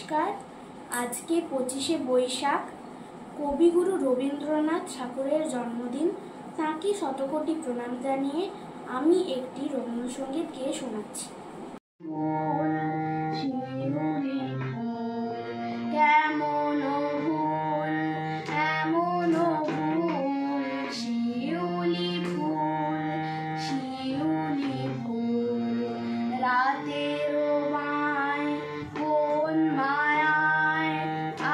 নমস্কার। আজকে 25শে বৈশাখ, কবিগুরু রবীন্দ্রনাথ ঠাকুরের জন্মদিন। তাঁকে শতকোটি প্রণাম জানিয়ে আমি একটি রবীন্দ্রসঙ্গীত গেয়ে শোনাচ্ছি। কেমন ফুল এমন ফুল, শিউলি ফুল শিউলি ফুল, রাতের মায় কোন মায়ায়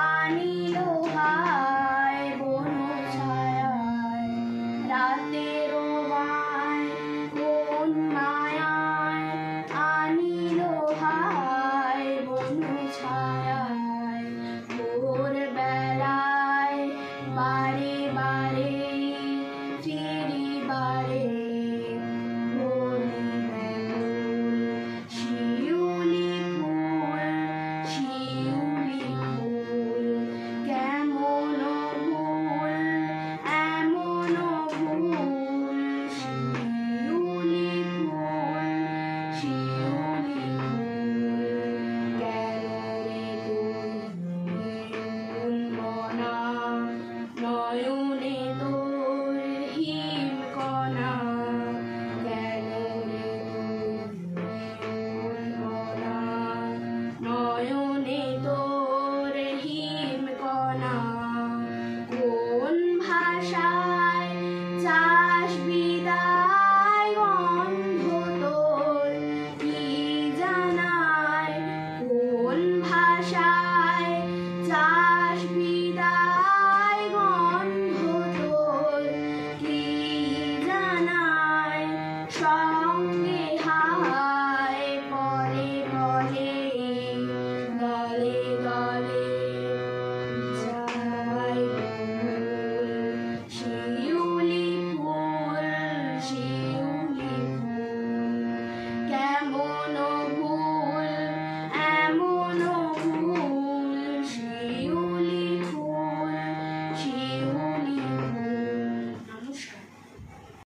আনিল হায় বন ছায়ায়, রাতের মায় কোন মায়ায় আনিল হায় বন ছায়ায়।